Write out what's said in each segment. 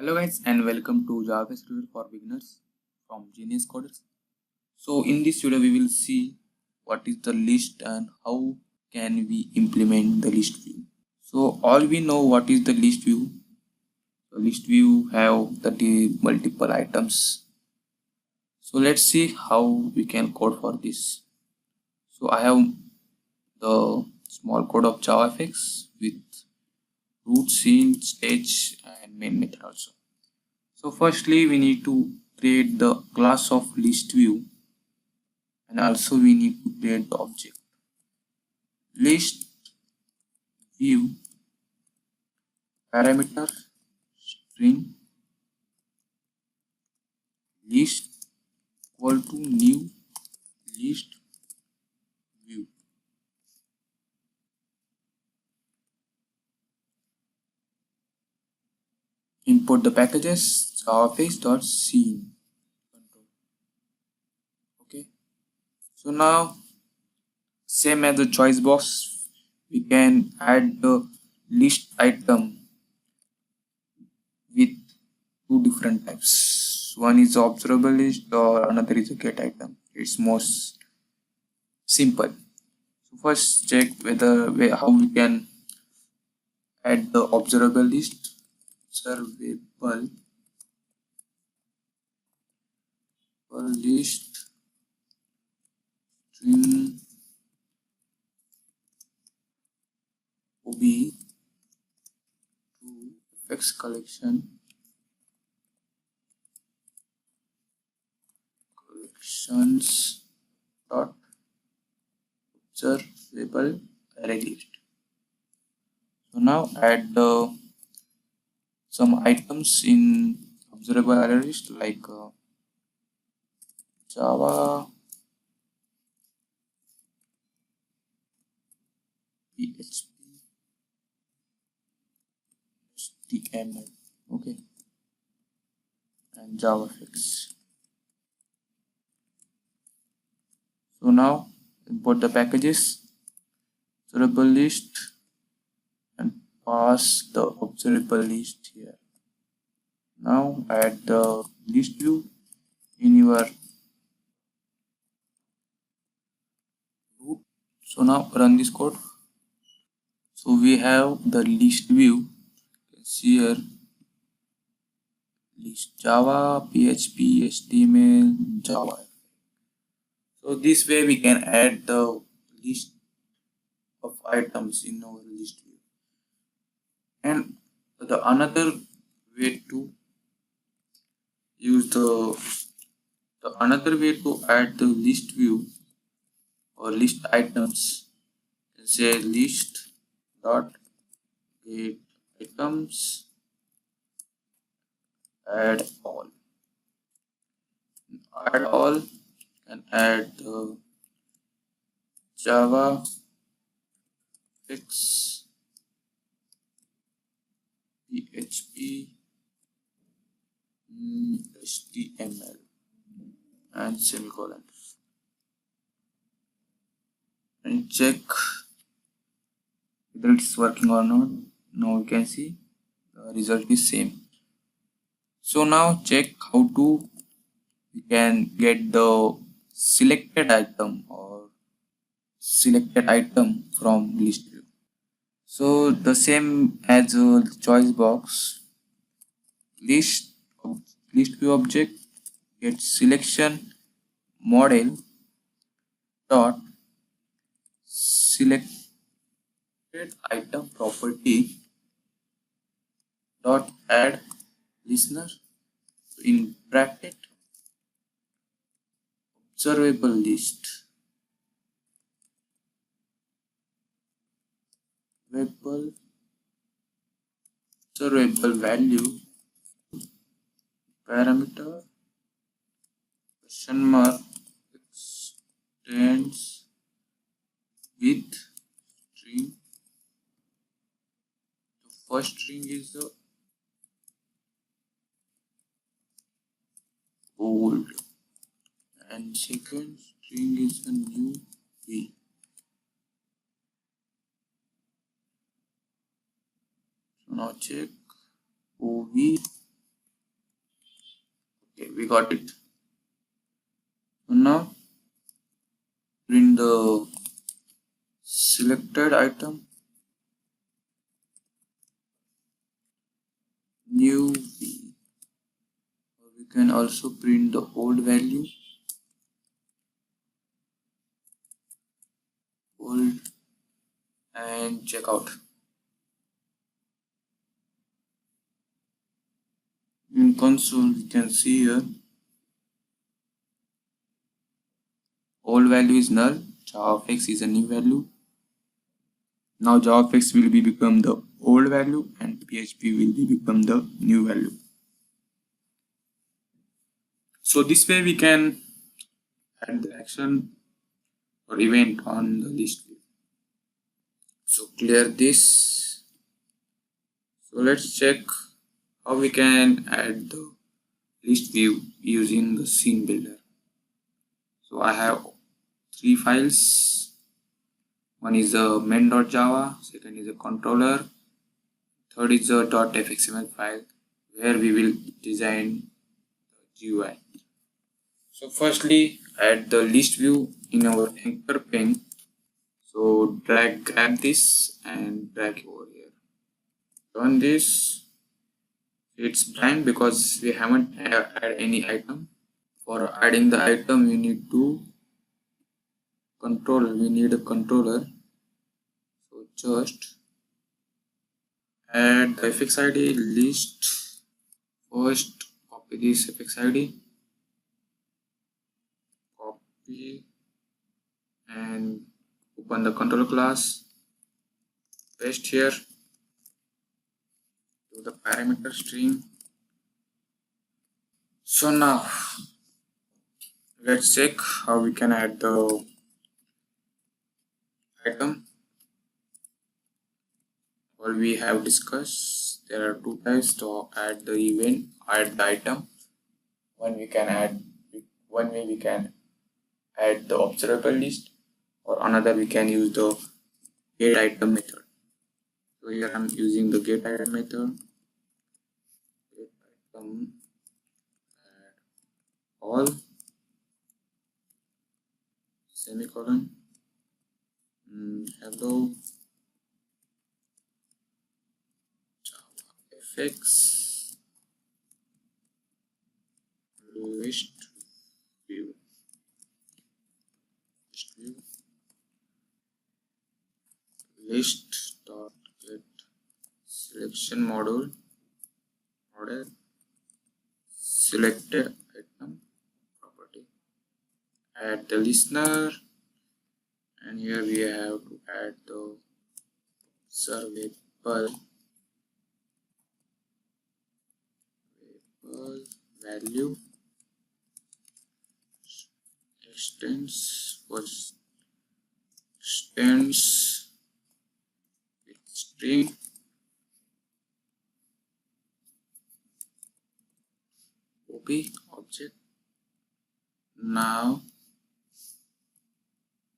Hello guys and welcome to JavaFX tutorial for beginners from Genius Coders. So in this video we will see what is the list and how can we implement the list view. So all we know what is the list view. So list view have the multiple items. So let's see how we can code for this. So I have the small code of JavaFX with root, scene, stage and main method also. So firstly we need to create the class of ListView and also we need to create the object ListView parameter string list equal to new list view. Import the packages JavaFX.scene. Okay, so now same as the choice box, we can add the list item with two different types. One is observable list or another is a get item. It's most simple. So first check how we can add the observable list. Observable list string ob to fx collections dot observable array list. So now add some items in observable array list like Java PHP HTML, okay, and JavaFX. So now import the packages observable list and pass the observable list here. Now add the list view in your root. So now run this code. So we have the list view. You can see here list Java, PHP, HTML, Java. So this way we can add the list of items in our list view. And the another way to use the another way to add the list view or list items, say list dot get items add all and add the JavaFX PHP HTML and semicolon and check whether it's working or not. Now you can see the result is same. So now check how to we can get the selected item from list view. So the same as a choice box, list view object get selection model dot selected item property dot add listener in bracket observable list observable value parameter question mark extends with string. The first string is the old and second string is a new v. So now check ov we got it. So now print the selected item, new v. We can also print the old value, old, and check out. In console we can see here old value is null, JavaFX is a new value. Now JavaFX will become the old value and PHP will become the new value. So this way we can add the action or event on the list view. So clear this. So let's check how we can add the list view using the scene builder. So I have 3 files. One is the main.java, second is a controller, third is a .fxml file where we will design the GUI. So firstly, add the list view in our anchor pane. So grab this and drag over here. Run this. It's blank because we haven't add any item. For adding the item, we need a controller. So just add the fx id list. First copy this fx id, copy and open the controller class, paste here to the parameter string. So now let's check how we can add the item. Well, we have discussed there are 2 types to add the event, add the item. One way we can add the observable list, or another we can use the get item method. So here I'm using the get item method. Get item add all semicolon hello JavaFX list view list dot get selection model selected item property, add the listener, and here we have to add the observable value extends with string ob object. Now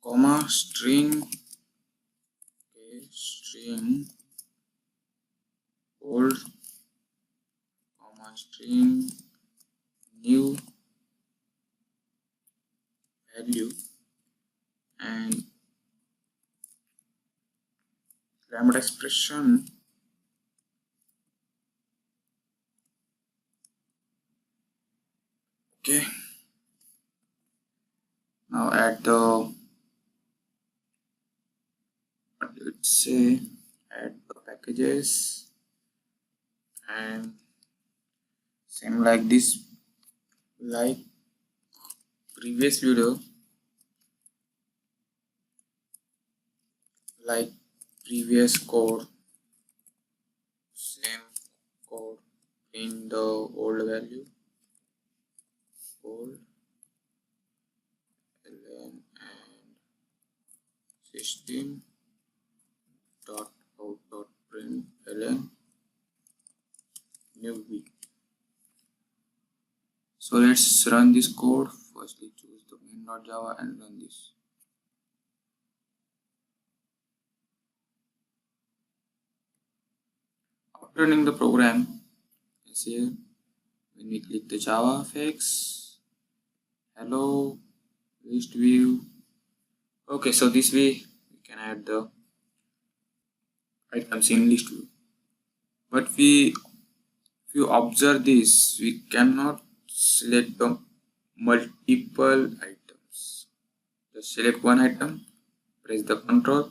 comma string string old comma string new value and grammar expression okay. Now add the add the packages and same like this, like previous video, like previous code, same code in the old value, old ln and system dot out dot print ln new v. So let's run this code. Firstly choose the main.java and run this. After running the program, here when we click the JavaFX, hello, ListView. Okay, so this way we can add the items in ListView. But if you observe this, we cannot select the multiple items. Just select one item, press the control,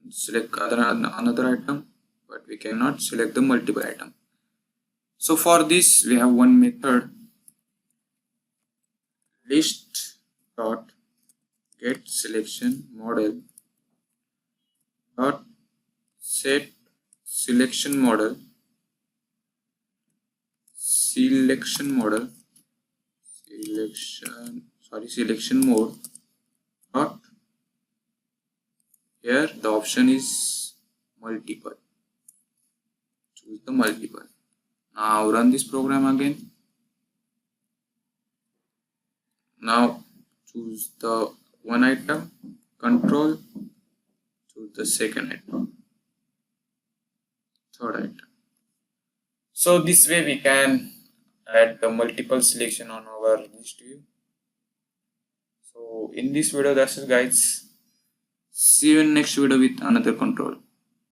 select another item, but we cannot select the multiple item. So for this we have one method, list dot get selection model dot set selection model selection mode dot, here the option is multiple. Choose the multiple. Now run this program again. Now choose the one item, control, choose the second item, third item. So this way we can add the multiple selection on our list view. So in this video that's it guys. See you in next video with another control.